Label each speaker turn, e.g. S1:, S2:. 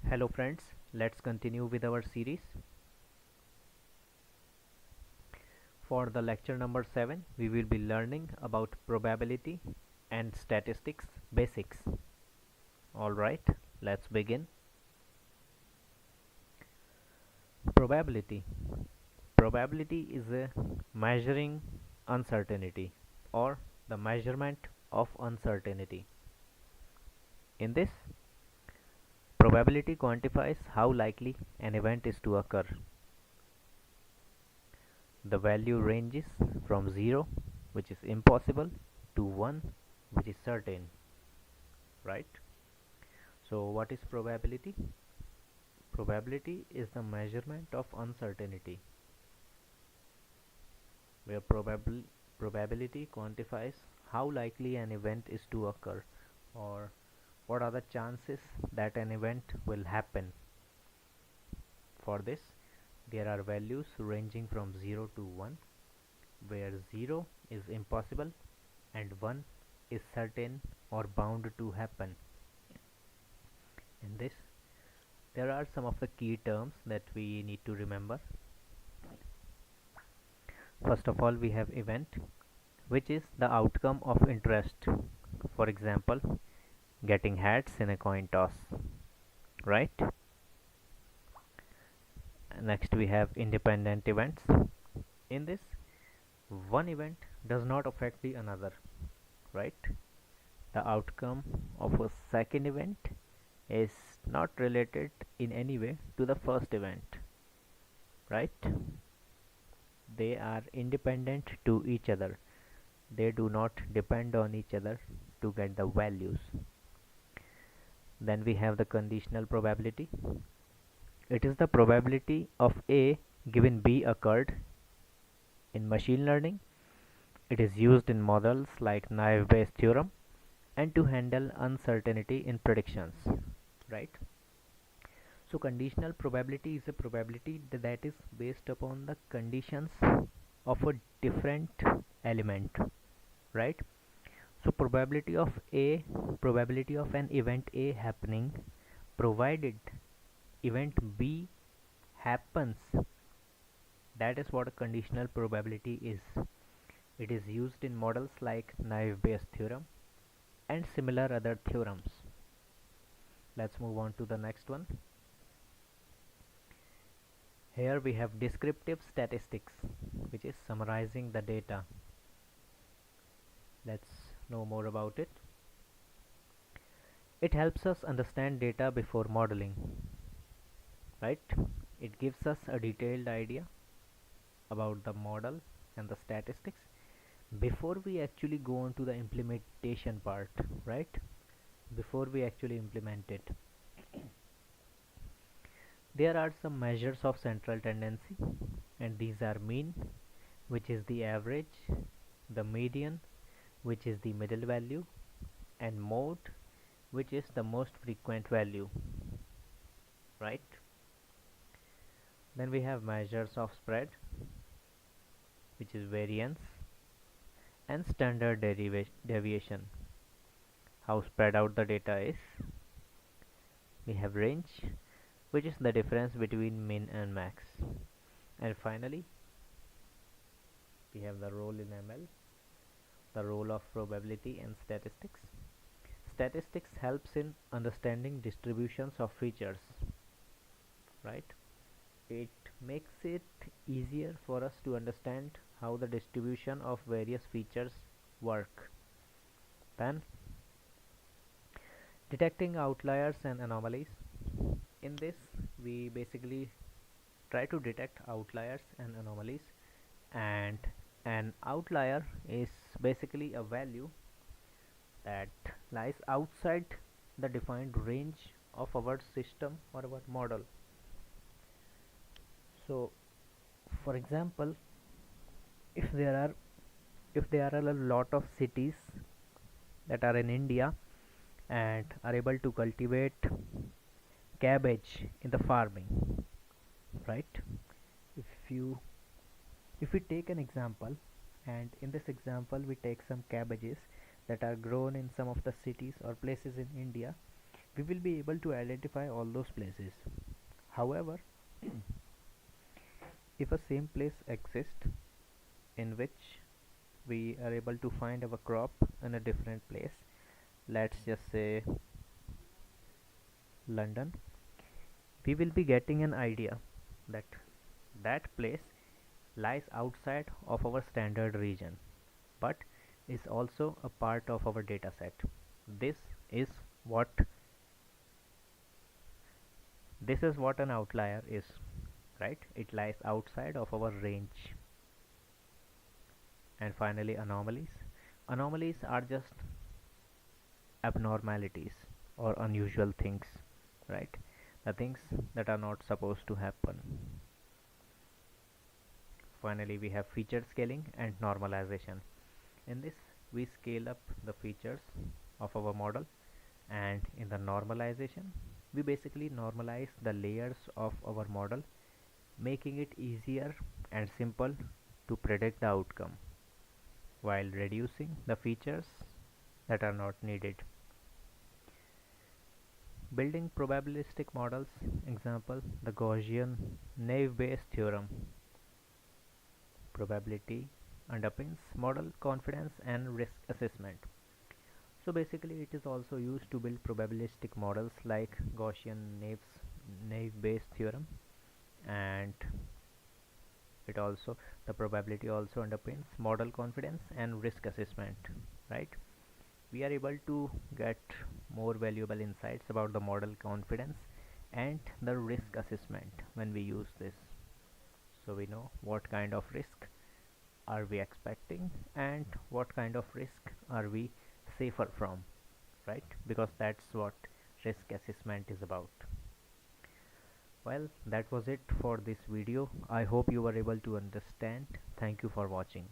S1: Hello friends, let's continue with our series. For the lecture number 7, we will be learning about probability and statistics basics. Alright, let's begin. Probability. Probability is a measuring uncertainty or the measurement of uncertainty. In this, probability quantifies how likely an event is to occur. The value ranges from 0, which is impossible, to 1, which is certain, right? So what is probability? Probability is the measurement of uncertainty, where probability quantifies how likely an event is to occur, or what are the chances that an event will happen. For this, there are values ranging from 0 to 1, where 0 is impossible and 1 is certain or bound to happen. In this, there are some of the key terms that we need to remember. First of all, we have event, which is the outcome of interest. For example, getting heads in a coin toss, right? Next, we have independent events. In this, one event does not affect the another, right? The outcome of a second event is not related in any way to the first event, right? They are independent to each other. They do not depend on each other to get the values. Then we have the conditional probability. It is the probability of A given B occurred. In machine learning, it is used in models like naive-Bayes theorem and to handle uncertainty in predictions, right? So conditional probability is a probability that is based upon the conditions of a different element, right? So probability of an event A happening provided event B happens. That is what a conditional probability is. It is used in models like naive-Bayes theorem and similar other theorems. Let's move on to the next one. Here we have descriptive statistics, which is summarizing the data. Let's know more about it. It helps us understand data before modeling, right? It gives us a detailed idea about the model and the statistics before we actually go on to the implementation part, right? Before we actually implement it. There are some measures of central tendency, and these are mean, which is the average, the median, which is the middle value, and mode, which is the most frequent value, right? Then we have measures of spread, which is variance, and standard deviation, how spread out the data is. We have range, which is the difference between min and max. And finally, we have the role in ML, the role of probability and statistics. Statistics helps in understanding distributions of features, right? It makes it easier for us to understand how the distribution of various features work. Then, detecting outliers and anomalies. In this, we basically try to detect outliers and anomalies, and an outlier is basically a value that lies outside the defined range of our system or our model. So for example, if there are a lot of cities that are in India and are able to cultivate cabbage in the farming, right? if you if we take an example, and in this example we take some cabbages that are grown in some of the cities or places in India, we will be able to identify all those places. However, if a same place exists in which we are able to find our crop in a different place, let's just say London, we will be getting an idea that that place lies outside of our standard region but is also a part of our data set. This is what this is what an outlier is, right? It lies outside of our range. And finally, anomalies. Anomalies are just abnormalities or unusual things, right? The things that are not supposed to happen. Finally, we have feature scaling and normalization. In this, we scale up the features of our model, and in the normalization, we basically normalize the layers of our model, making it easier and simple to predict the outcome while reducing the features that are not needed. Building probabilistic models, example, the Gaussian naive Bayes theorem. Probability underpins model confidence and risk assessment. So basically it is also used to build probabilistic models like Gaussian naive Bayes theorem, and it also the probability also underpins model confidence and risk assessment, right? We are able to get more valuable insights about the model confidence and the risk assessment when we use this. So we know what kind of risk are we expecting and what kind of risk are we safer from, right? Because that's what risk assessment is about. Well, that was it for this video. I hope you were able to understand. Thank you for watching.